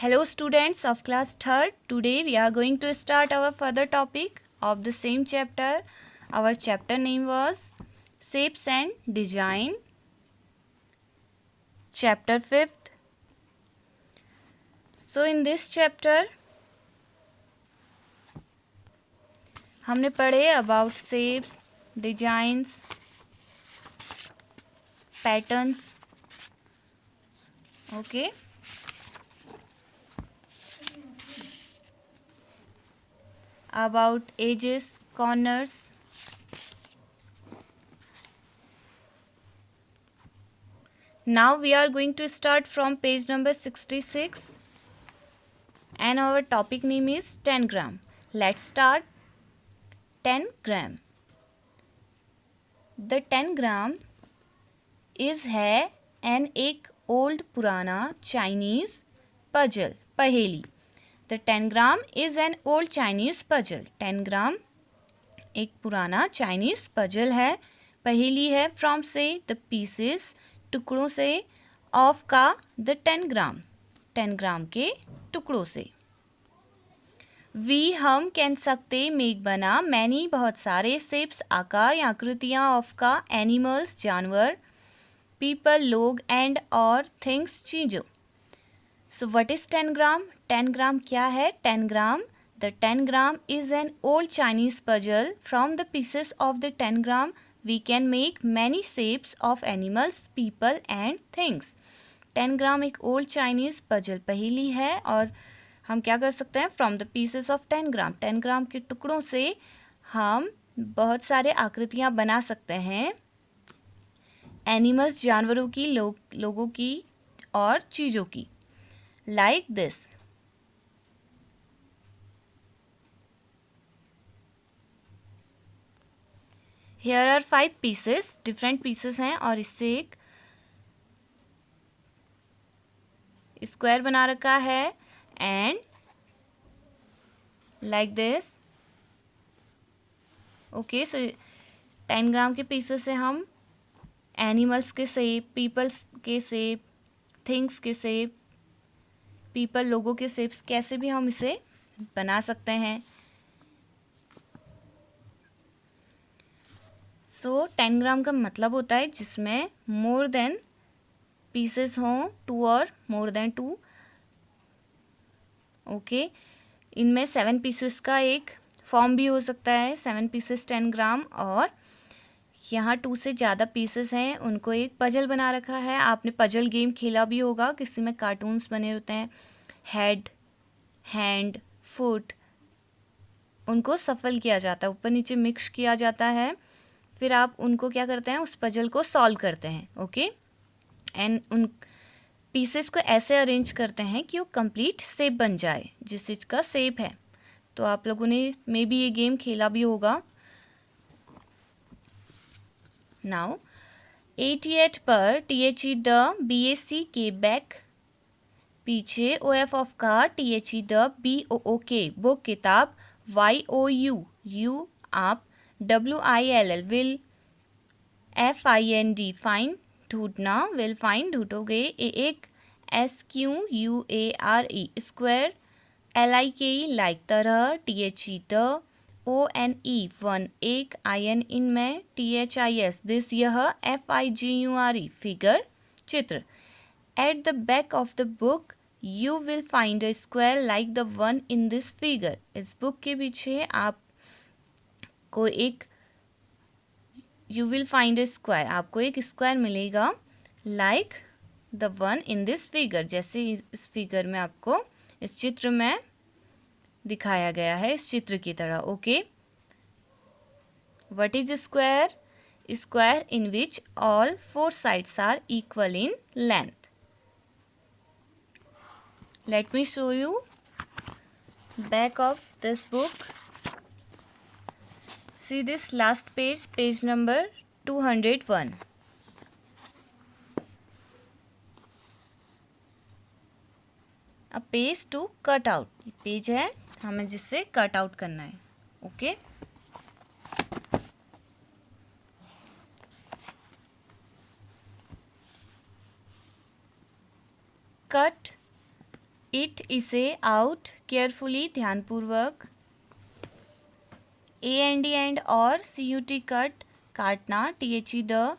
Hello students of class 3rd. Today we are going to start our further topic of the same chapter. Our chapter name was Shapes and Design. Chapter 5th. So in this chapter हमने पढ़े about shapes, designs, patterns. Okay. About edges, corners. Now we are going to start from page number 66 and our topic name is 10 gram. Let's start. 10 gram. The 10 gram is है an एक old पुराना Chinese puzzle पहेली. The 10 gram is an old Chinese puzzle. 10 gram एक पुराना Chinese puzzle है, पहेली है. From से the pieces टुकड़ों से, of का the 10 gram 10 gram के टुकड़ों से. वी हम कह सकते मेक बना, मैनी बहुत सारे, शेप्स आकार या आकृतियाँ, ऑफ का एनिमल्स जानवर, पीपल लोग, एंड और थिंग्स चीज़ों. सो व्हाट इज़ 10 ग्राम? 10 ग्राम क्या है? 10 tangram the 10 tangram is an old Chinese puzzle. From the pieces of the 10 tangram we can make many shapes of animals, people and things. 10 tangram एक old Chinese puzzle पहेली है और हम क्या कर सकते हैं? फ्रॉम द पीसेस ऑफ 10 ग्राम 10 ग्राम के टुकड़ों से हम बहुत सारे आकृतियाँ बना सकते हैं, एनिमल्स जानवरों की, लोगों की और चीज़ों की. Like this. Here are 5 pieces, different pieces हैं और इससे एक स्क्वायर बना रखा है. And like this. Okay, so 10 ग्राम के पीसेस से हम एनिमल्स के शेप, पीपल्स के शेप, थिंग्स के शेप, पीपल लोगों के शेप्स कैसे भी हम इसे बना सकते हैं. सो 10 ग्राम का मतलब होता है जिसमें मोर देन पीसेस हों, 2 और मोर देन 2. ओके, इनमें 7 पीसेस का एक फॉर्म भी हो सकता है, 7 पीसेस 10 ग्राम. और यहाँ 2 से ज़्यादा पीसेस हैं, उनको एक पजल बना रखा है. आपने पजल गेम खेला भी होगा, किसी में कार्टून्स बने होते हैं, हेड, हैंड, फुट, उनको सफल किया जाता है, ऊपर नीचे मिक्स किया जाता है. फिर आप उनको क्या करते हैं? उस पजल को सॉल्व करते हैं. ओके, एंड उन पीसेस को ऐसे अरेंज करते हैं कि वो कंप्लीट शेप बन जाए, जिस चीज़ का शेप है. तो आप लोगों ने मे बी ये गेम खेला भी होगा. नाउ 88 पर THE द, BAC के बैक, पीछे OF ऑफ का, THE द, BOO के बुक किताब, YOU यू आप, WILL विल, FIND फाइंड ढूंढना, विल फाइंड ढूंढोगे, एक SQUARE स्क्वायर, LIKE लाइक तरह, THE द, ONE वन एक, IN इनमें, THIS दिस यह, FIGURE फिगर चित्र. At the back of the book you will find a square like the one in this figure. इस book के पीछे आपको एक you will find a square, आपको एक स्क्वायर मिलेगा like the one in this figure, जैसे इस फिगर में आपको इस चित्र में दिखाया गया है, इस चित्र की तरह. Okay, what is square? Square in which all 4 sides are equal in length. Let me show you back of this book. See this last page, page number 201. A page to cut out. Page है हमें जिससे cut out करना है. Okay, cut it, इसे, out, carefully, ध्यानपूर्वक, AND and और, CUT cut, काटना, THE the,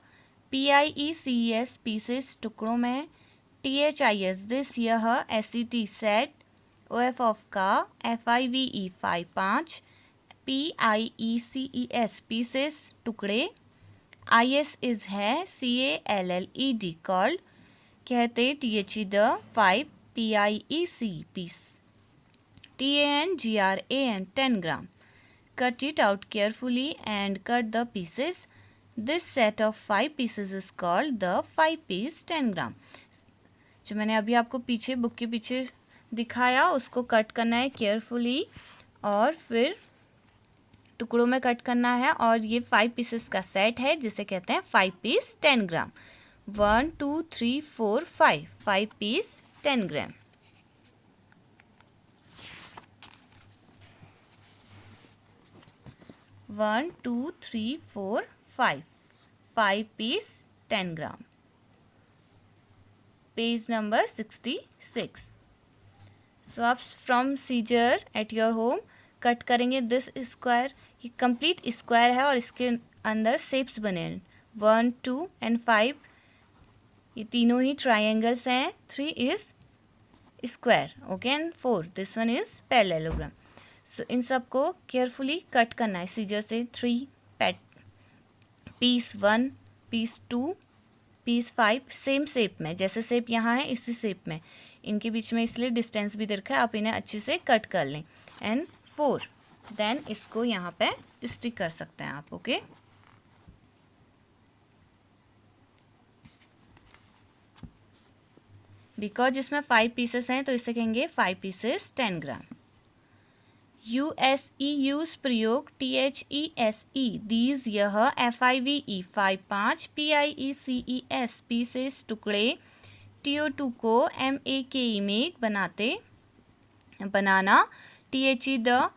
PIECES pieces, टुकड़ों में, THIS दिस, यह, SET सेट, OF ऑफ का, FIVE 5 PIECES पीसेस, टुकड़े, IS इज है, CALLED कॉल्ड, कहते, THE the, 5 PIEC piece, TANGRAM 10 tangram, cut it out carefully and cut the pieces. This set of 5 pieces is called the 5 piece 10 ग्राम। जो मैंने अभी आपको पीछे book के पीछे दिखाया उसको कट करना है केयरफुली और फिर टुकड़ों में कट करना है और ये 5 पीसेस का सेट है जिसे कहते हैं 5 piece 10 gram. 1 2 3 4 5 piece 10 gram. One two three four five piece 10 gram. Page number 66। So आप from scissor at your home cut करेंगे दिस स्क्वायर। ये कंप्लीट स्क्वायर है और इसके अंदर शेप्स बने हैं 1 2 एंड 5 ये तीनों ही ट्राइंगल्स हैं। 3 is square okay and 4 this one is parallelogram. So इन सब को केयरफुली कट करना है सीजर से। 3 piece 1 piece 2 piece 5 same shape में, जैसे शेप यहाँ है इसी शेप में, इनके बीच में इसलिए डिस्टेंस भी दे रखा है, आप इन्हें अच्छे से कट कर लें। एंड 4 देन इसको यहाँ पे स्टिक कर सकते हैं आप। ओके बिकॉज इसमें 5 पीसेस हैं तो इसे कहेंगे 5 पीसेस 10 ग्राम। USE यूज प्रयोग, THESE दीज यह, FIVE 5 PIECES पीसेस टुकड़े, TO2 को MAKE मेक बनाना, THE द,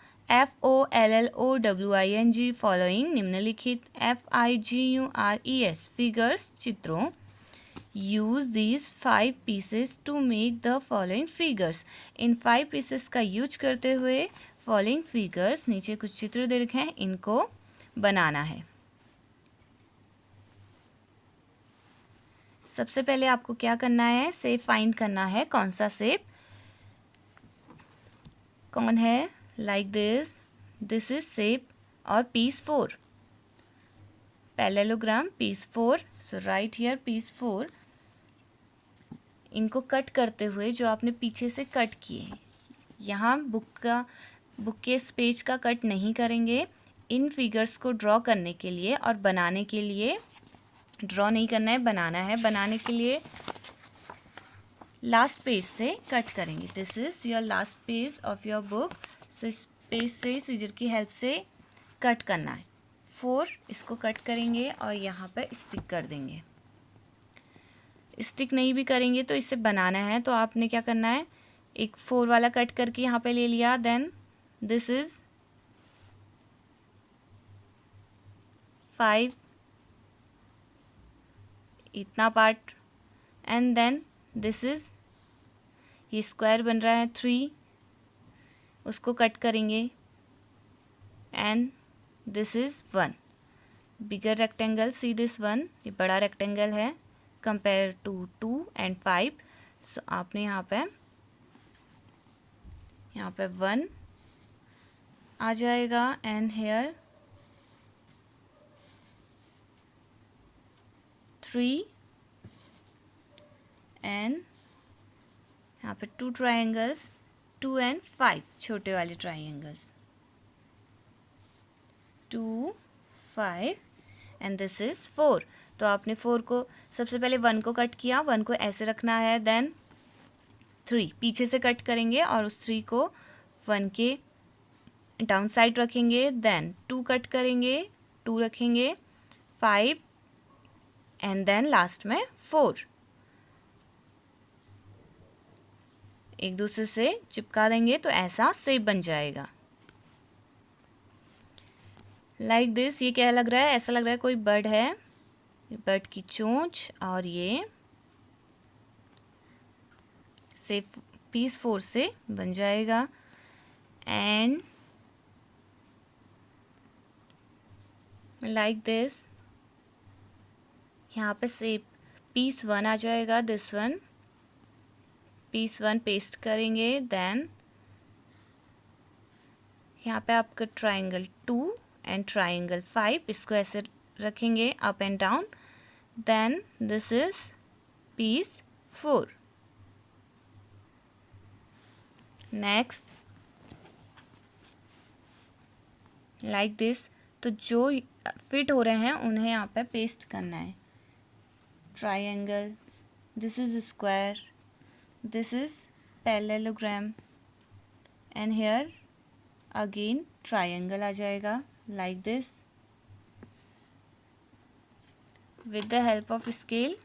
FOLLOWING फॉलोइंग निम्नलिखित, FIGURES फिगर्स चित्रों। Use these 5 pieces to make the following figures इन 5 पीसेस का यूज करते हुए फॉलोइंग फिगर्स नीचे कुछ चित्र दे रखे हैं इनको बनाना है। सबसे पहले आपको क्या करना है, शेप फाइंड करना है। कौन सा शेप कौन है, लाइक दिस इज शेप और piece 4 parallelogram piece 4। So right here piece 4। इनको कट करते हुए जो आपने पीछे से कट किए, यहाँ बुक के इस पेज का कट नहीं करेंगे। इन फिगर्स को ड्रॉ करने के लिए और बनाने के लिए, ड्रॉ नहीं करना है बनाना है, बनाने के लिए लास्ट पेज से कट करेंगे। This is your last page of your book. So इस पेज से सीजर की हेल्प से कट करना है। 4 इसको कट करेंगे और यहाँ पर स्टिक कर देंगे। स्टिक नहीं भी करेंगे तो इसे बनाना है, तो आपने क्या करना है, एक 4 वाला कट करके यहाँ पे ले लिया। देन दिस इज 5 इतना part and then this is, ये स्क्वायर बन रहा है 3 उसको कट करेंगे and this is 1 bigger rectangle. See this 1 ये बड़ा रेक्टेंगल है कंपेयर टू 2 एंड 5। सो आपने यहाँ पे 1 आ जाएगा एंड हेयर 3 एंड यहाँ पे 2 ट्राइंगल्स 2 एंड 5 छोटे वाले ट्राइंगल्स 2 5 एंड दिस इज 4। तो आपने 4 को सबसे पहले 1 को कट किया, 1 को ऐसे रखना है। देन 3 पीछे से कट करेंगे और उस 3 को 1 के डाउन साइड रखेंगे। देन 2 कट करेंगे, 2 रखेंगे, 5 एंड देन लास्ट में 4 एक दूसरे से चिपका देंगे तो ऐसा शेप बन जाएगा लाइक दिस। ये क्या लग रहा है, ऐसा लग रहा है कोई बर्ड है, बर्ड की चोंच और ये शेप पीस 4 से बन जाएगा। एंड लाइक दिस, यहाँ पे से पीस 1 आ जाएगा, दिस वन, पीस 1 पेस्ट करेंगे। देन यहाँ पे आपका ट्राइंगल 2 एंड ट्राइंगल 5, इसको ऐसे रखेंगे up and down. Then this is piece 4। Next like this, तो जो फिट हो रहे हैं उन्हें यहाँ पे पेस्ट करना है। Triangle, this is square, this is parallelogram, and here again triangle आ जाएगा like this. With the help of scale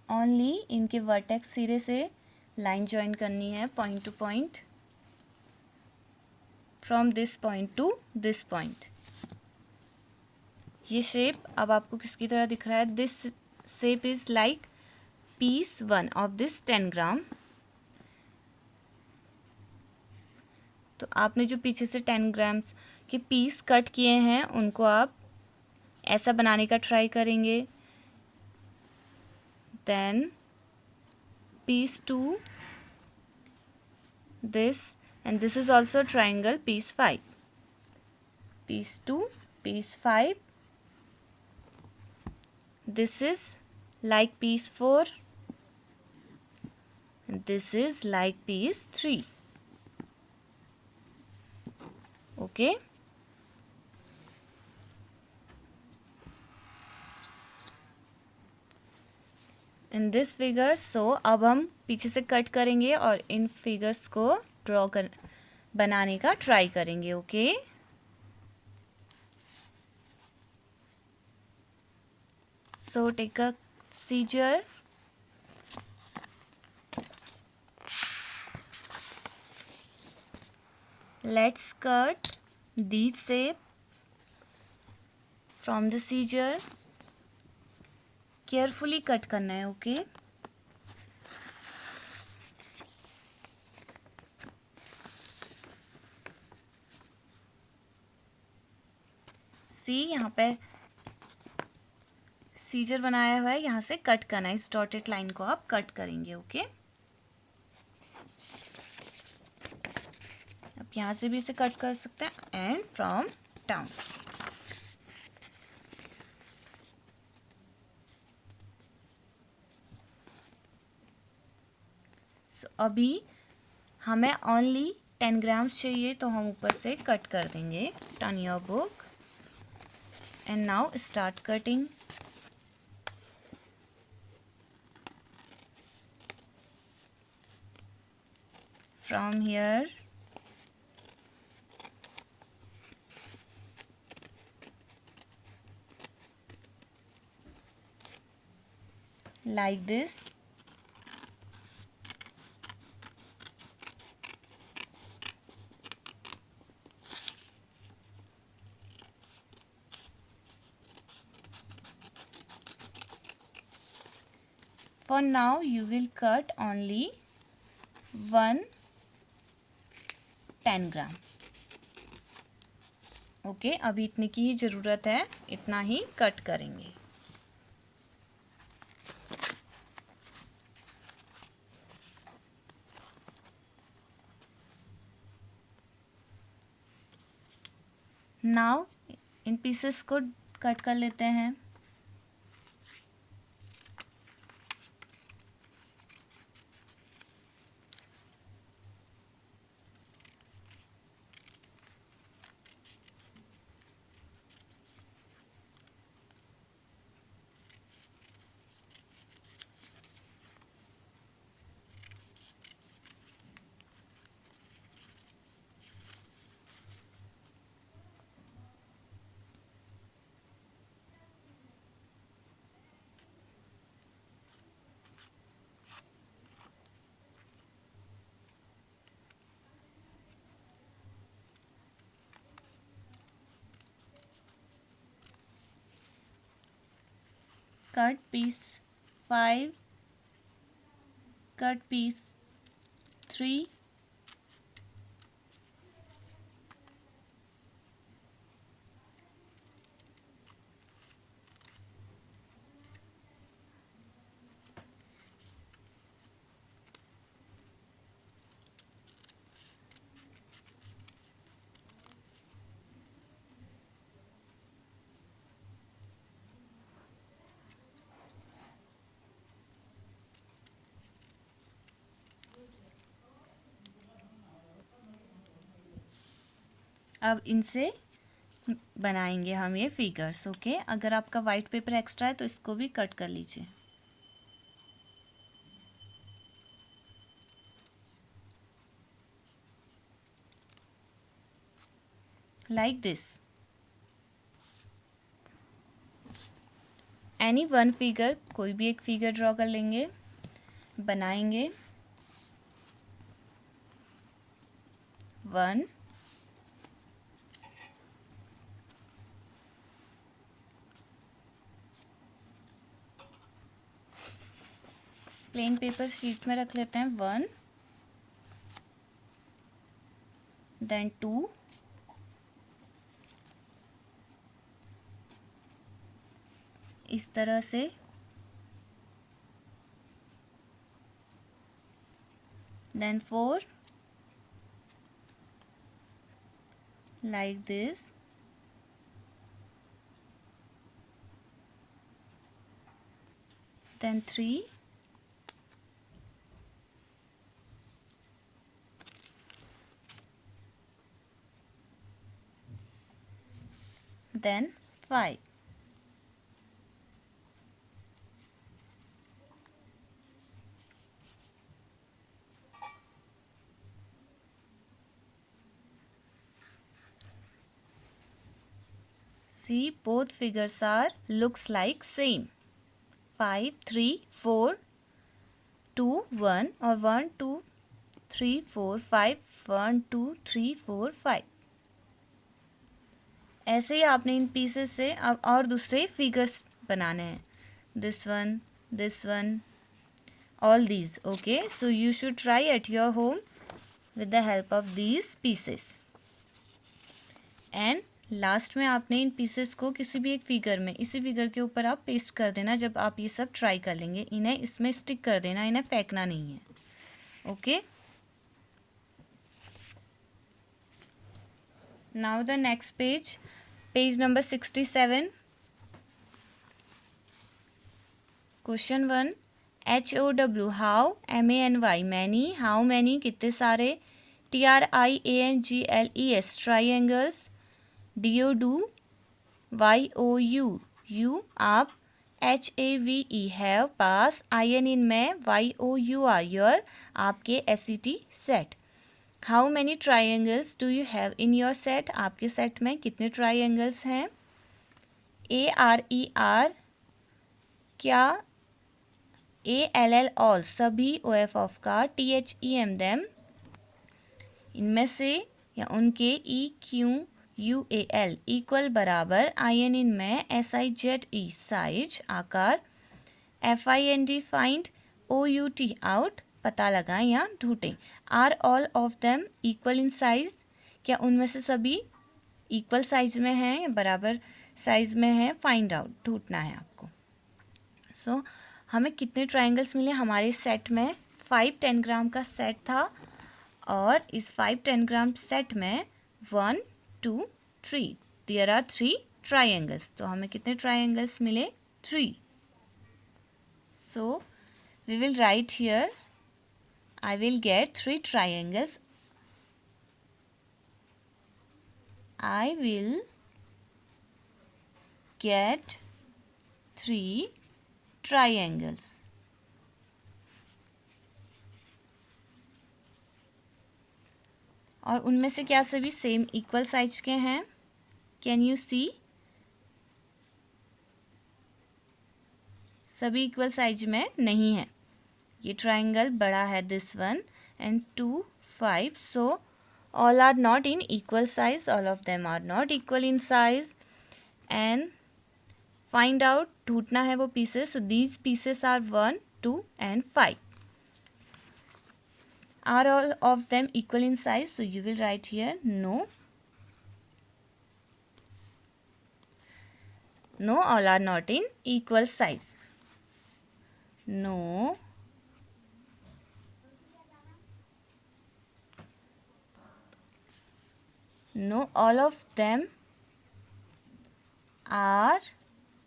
only इनके वर्टेक्स सिरे से लाइन ज्वाइन करनी है, point to point, from this point to this point. ये shape अब आपको किसकी तरह दिख रहा है? This shape is like piece 1 of this 10 gram. तो आपने जो पीछे से 10 ग्राम्स के पीस कट किए हैं उनको आप ऐसा बनाने का ट्राई करेंगे। Then piece 2, this, and this is also triangle piece 5, piece 2, piece 5, this is like piece 4, and this is like piece 3. Okay, in this figure. So अब हम पीछे से कट करेंगे और इन फिगर्स को ड्रॉ कर बनाने का ट्राई करेंगे। Okay, so take a scissor, let's cut these shapes from the scissor। Carefully cut करना है। ओके, सी यहाँ पे सीजर बनाया हुआ है, यहाँ से कट करना है, इस डॉटेड लाइन को आप कट करेंगे। ओके, अब यहाँ से भी इसे कट कर सकते हैं, एंड फ्रॉम डाउन। अभी हमें ओनली 10 ग्राम्स चाहिए, तो हम ऊपर से कट कर देंगे। Turn your book and now start cutting. From here like this, for now you will cut only 1 10 gram. Okay, अभी इतने की ही ज़रूरत है, इतना ही कट करेंगे। नाउ इन पीसेस को कट कर लेते हैं। cut piece 5, cut piece 3, अब इनसे बनाएंगे हम ये फिगर्स। ओके, अगर आपका वाइट पेपर एक्स्ट्रा है तो इसको भी कट कर लीजिए। Like this. Any one figure, कोई भी एक फिगर ड्रॉ कर लेंगे, बनाएंगे। 1, प्लेन पेपर शीट में रख लेते हैं। 1, देन 2, इस तरह से, then 4, like this, then 3, then 5. See, both figures are looks like same. 5, 3, 4, 2, 1 or 1, 2, 3, 4, 5, 1, 2, 3, 4, 5. ऐसे ही आपने इन पीसेस से अब और दूसरे फिगर्स बनाने हैं. This one, all these. Okay, so you should try at your home with the help of these pieces. And last में आपने इन पीसेस को किसी भी एक फिगर में, इसी फिगर के ऊपर आप पेस्ट कर देना. जब आप ये सब ट्राई कर लेंगे, इन्हें इसमें स्टिक कर देना, इन्हें फेंकना नहीं है. Okay, now the next page, page number 67. Question 1, HOW how, MANY many, how many कितने सारे, TRIANGLES triangles, DODO YOU you आप, HAVE हैव पास, IN इन मैं, YOUR योर आपके SET set. How many triangles do you have in your set, आपके set में कितने triangles हैं. ARER क्या, ALL ऑल सभी, OF ऑफ का, THEM देम इनमें से या उनके, EQUAL इक्वल बराबर, IN इन में, SIZE साइज आकार, FIND फाइंड, OUT आउट पता लगाएं या ढूंढें. Are all of them equal in size, क्या उनमें से सभी इक्वल साइज में हैं या बराबर साइज में है, फाइंड आउट ढूंढना है आपको. सो हमें कितने ट्राइंगल्स मिले हमारे सेट में. 5 10 ग्राम का सेट था और इस 5 10 ग्राम सेट में 1 2 3 देयर आर 3 ट्राइंगल्स. तो हमें कितने ट्राइंगल्स मिले, 3. So we will write here, I will get 3 triangles. I will get 3 triangles. और उनमें से क्या सभी सेम इक्वल साइज के हैं. कैन यू सी, सभी इक्वल साइज में नहीं है. ये ट्राइंगल बड़ा है, this one, and 2 5. So all are not in equal size, all of them are not equal in size. And find out ढूंढना है वो pieces. So these pieces are 1, 2 and 5. Are all of them equal in size? So you will write here no. No, all are not in equal size. No. No, all of them are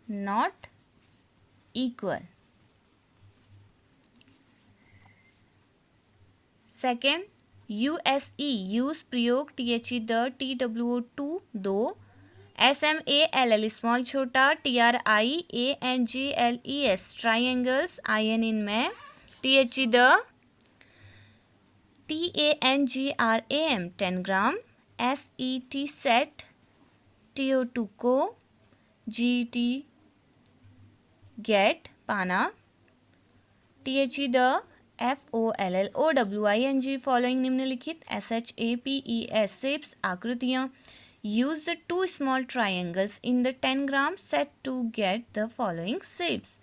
not equal. Second, USE, use, प्रयोग, THE, the, TWO2, दो, SMALL, small, छोटा, TRIANGLES, triangles, IN in में, THE, the, TANGRAM, 10 gram, SET, set, TO2 को, GT, get, पाना, THE, the, FOLLOWING, following, निम्नलिखित, SHAPES, shapes, आकृतियाँ. use the two small triangles in the 10 gram set to get the following shapes.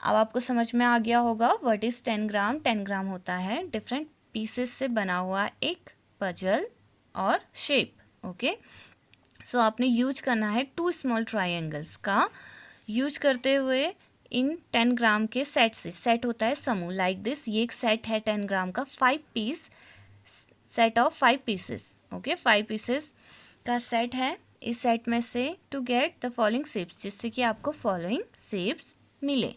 अब आपको समझ में आ गया होगा व्हाट इज 10 ग्राम. 10 ग्राम होता है डिफरेंट पीसेस से बना हुआ एक पजल और शेप. ओके, सो आपने यूज करना है टू स्मॉल ट्राइंगल्स का यूज करते हुए इन 10 ग्राम के सेट से. सेट होता है समूह, लाइक दिस. ये एक सेट है 10 ग्राम का, 5 piece, set of 5 pieces. Okay, 5 pieces का सेट है. इस सेट में से to get the following shapes, जिससे कि आपको फॉलोइंग शेप्स मिले.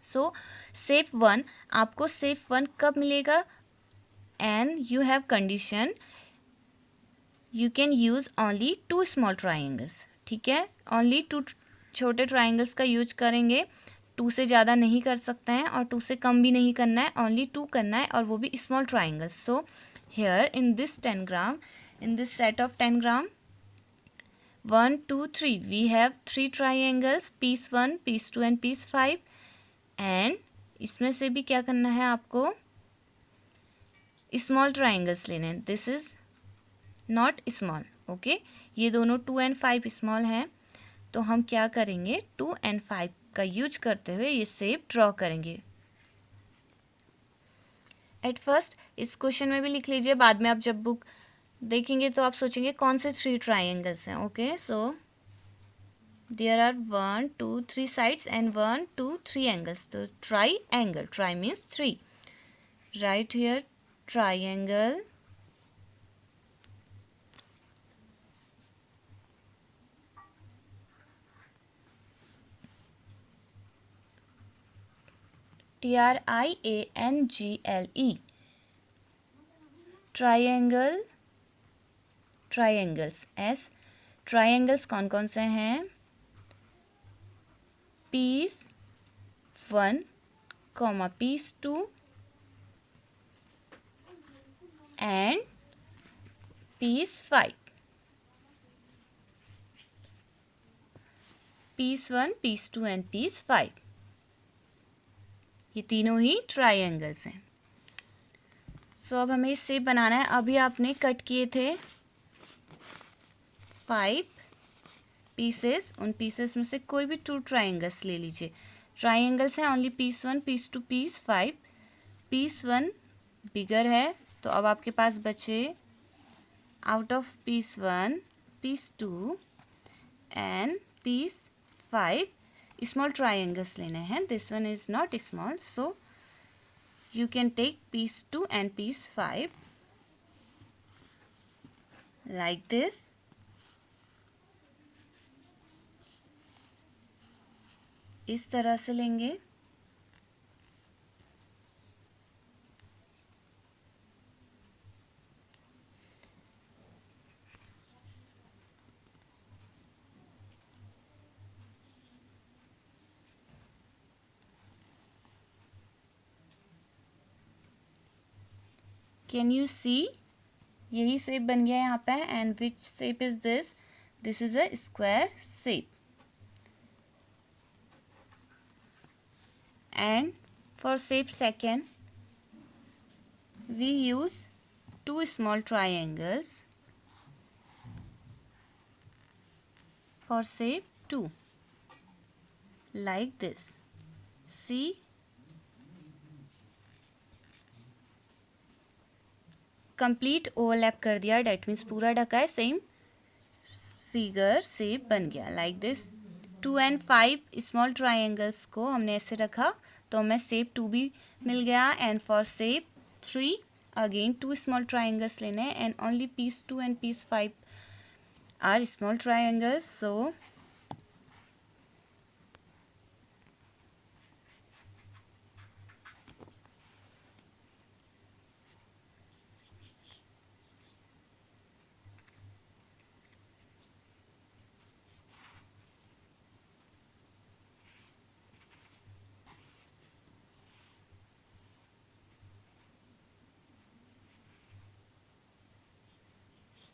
सो शेप 1, आपको शेप 1 कब मिलेगा? And you have condition you can use only 2 small triangles. ठीक है, ओनली 2 छोटे ट्राइंगल्स का यूज करेंगे. 2 से ज़्यादा नहीं कर सकते हैं और 2 से कम भी नहीं करना है, ओनली 2 करना है, और वो भी small triangles. So here in this 10 gram, in this set of 10 gram, 1 2 3, we have 3 triangles, piece 1, piece 2 and piece 5. and इसमें से भी क्या करना है आपको? स्मॉल ट्राइंगल्स लेने हैं. This is not small. Okay, ये दोनों 2 and 5 स्मॉल हैं. तो हम क्या करेंगे? 2 and 5 का यूज करते हुए ये शेप ड्रॉ करेंगे. एट फर्स्ट इस क्वेश्चन में भी लिख लीजिए, बाद में आप जब बुक देखेंगे तो आप सोचेंगे कौन से 3 ट्राइंगल्स हैं. Okay, so there are 1 2 3 sides and 1 2 3 angles. तो tri angle, tri means 3. Right here triangle, TRIANGLE, triangle, triangles. S, triangles कौन कौन से हैं? Piece 1, piece 2 and piece 5. Piece 1, piece 2 and piece 5, ये तीनों ही ट्राइंगल्स हैं. सो अब हमें इस शेप बनाना है. अभी आपने कट किए थे 5 पीसेस, उन पीसेस में से कोई भी 2 ट्राइंगल्स ले लीजिए. ट्राइंगल्स हैं only piece 1, piece 2, piece 5. Piece 1 bigger है, तो अब आपके पास बचे out of piece 1, piece 2 and piece 5 small triangles लेने हैं. This one is not small, so you can take piece 2 and piece 5 like this. इस तरह से लेंगे. Can you see? यही शेप बन गया यहाँ पे. And which shape is this? This is a square shape. And for shape second we use 2 small triangles. For shape 2 like this. See, complete overlap कर दिया, डेट मीन्स पूरा ढका है, सेम फिगर शेप बन गया like this. 2 and 5 small triangles को हमने ऐसे रखा तो हमें शेप 2 भी मिल गया. And for shape 3 again 2 small triangles लेने हैं and only piece 2 and piece 5 are small triangles. So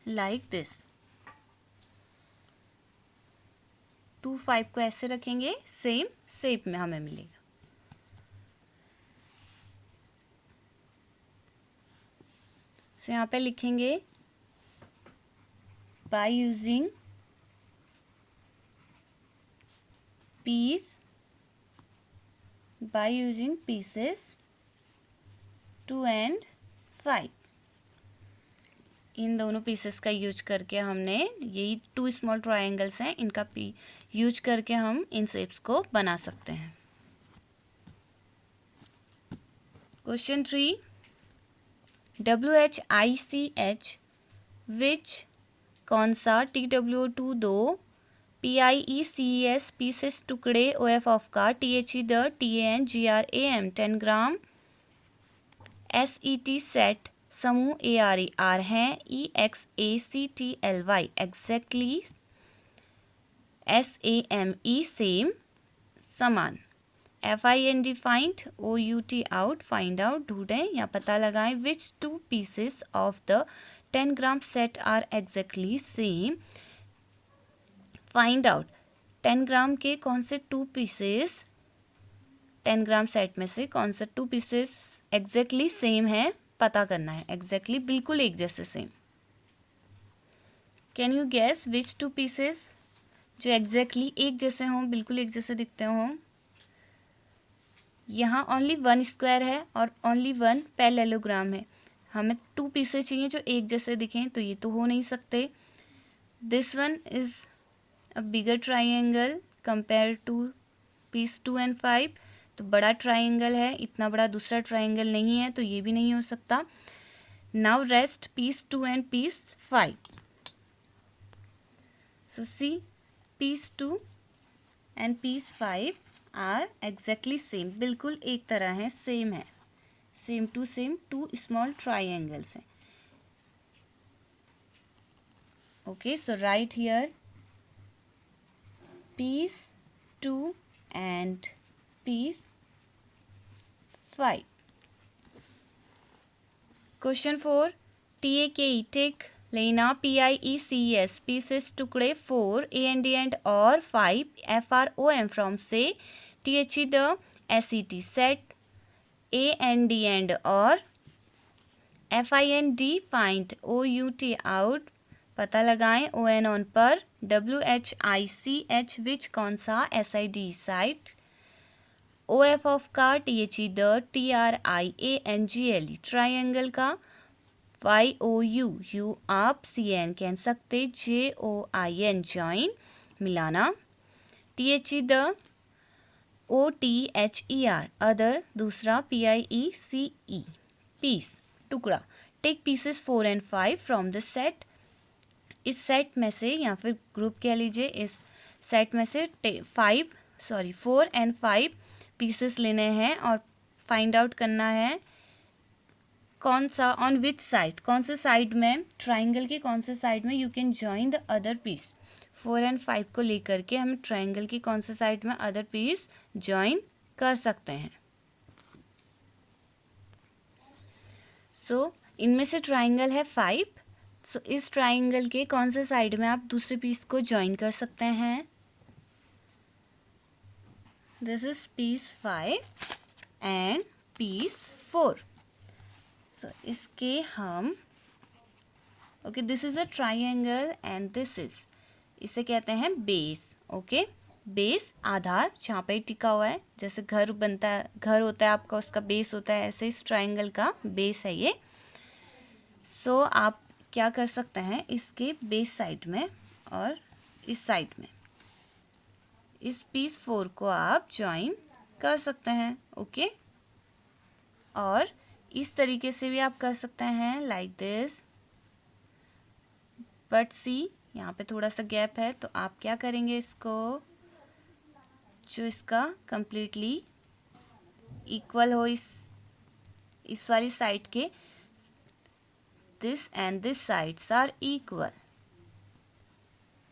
like this. 2 5 को ऐसे रखेंगे, सेम शेप में हमें मिलेगा. सो यहाँ पे लिखेंगे बाय यूजिंग पीसेस 2 and 5. इन दोनों पीसेस का यूज करके हमने, यही 2 स्मॉल ट्रायंगल्स हैं, इनका यूज करके हम इन शेप्स को बना सकते हैं. क्वेश्चन 3, WHICH विच कौन सा TWO2 2 PIECES पीसेस टुकड़े OF ऑफ का THE the TAN GRAM 10 gram SET set समूह ARER हैं EXACTLY एग्जैक्टली SAME सेम समान. FIND फाइंड OUT आउट फाइंड आउट ढूंढें या पता लगाएं. Which 2 pieces of the 10 gram set are exactly same. Find out 10 ग्राम के कौन से 2 पीसेस 10 ग्राम सेट में से कौन से 2 पीसेस एग्जैक्टली सेम है पता करना है. एग्जैक्टली बिल्कुल एक जैसे same. Can you guess which 2 pieces जो एग्जैक्टली एक जैसे हों, बिल्कुल एक जैसे दिखते हों. यहाँ ओनली 1 स्क्वायर है और ओनली 1 पैरेललोग्राम है. हमें 2 पीसेस चाहिए जो एक जैसे दिखें, तो ये तो हो नहीं सकते. This one is a bigger triangle compare to piece 2 and 5. तो बड़ा ट्राइंगल है, इतना बड़ा दूसरा ट्राइंगल नहीं है, तो ये भी नहीं हो सकता. Now rest piece 2 and piece 5. So see, piece 2 and piece 5 are exactly same, बिल्कुल एक तरह है, सेम है, same to same 2 small triangles हैं. Okay, so right here piece 2 and piece 5. Question 4, TAKE take लेना PIECES पीसेस टुकड़े 4 AND and और 5 FROM from से THE the SET set AND and और FIND फाइंड OUT आउट पता लगाएं ON on पर. WHICH which कौन सा SID साइट OF ऑफ का THE द TRIANGLE ट्राइंगल का. YOU आप CN कह सकते. JOIN जॉइन मिलाना. THE द OTHER अदर दूसरा. PIECE पीस टुकड़ा. Take pieces 4 and 5 from the set. इस सेट में से या फिर ग्रुप कह लीजिए, इस सेट में से 4 and 5 पीसेस लेने हैं और फाइंड आउट करना है कौन सा ऑन विच साइड, कौन से साइड में, ट्राइंगल के कौन से साइड में you can join the other piece. 4 and 5 को लेकर के हम ट्राइंगल की कौन से साइड में अदर पीस जॉइन कर सकते हैं. सो इनमें से ट्राइंगल है 5. सो इस ट्राइंगल के कौन से साइड में आप दूसरे पीस को जॉइन कर सकते हैं. This is piece 5 and piece 4. So इसके हम okay, this is a triangle and this is, इसे कहते हैं बेस ओके, बेस आधार जहाँ पे टिका हुआ है, जैसे घर बनता है, घर होता है आपका, उसका बेस होता है, ऐसे इस ट्राइंगल का बेस है ये। सो आप क्या कर सकते हैं, इसके बेस साइड में और इस साइड में इस पीस 4 को आप ज्वाइन कर सकते हैं। ओके, और इस तरीके से भी आप कर सकते हैं, लाइक दिस। बट सी यहाँ पे थोड़ा सा गैप है, तो आप क्या करेंगे, इसको जो इसका कंप्लीटली इक्वल हो इस वाली साइड के, this and this sides are equal,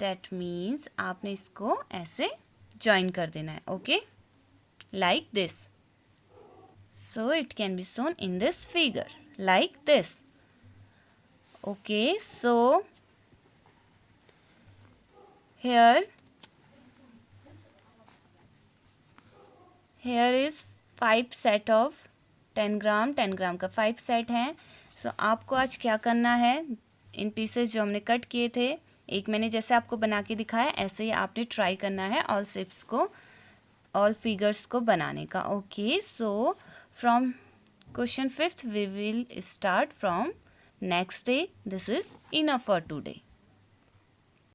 that means आपने इसको ऐसे ज्वाइन कर देना है। Okay, like this. So it can be shown in this figure like this. Okay, so here is 5 set of 10 gram, 10 tangram का 5 set हैं। सो आपको आज क्या करना है, इन पीसेस जो हमने कट किए थे, एक मैंने जैसे आपको बना के दिखाया, ऐसे ही आपने ट्राई करना है ऑल शेप्स को, ऑल फिगर्स को बनाने का। Okay, so from question 5th we will start from next day. This is enough for today.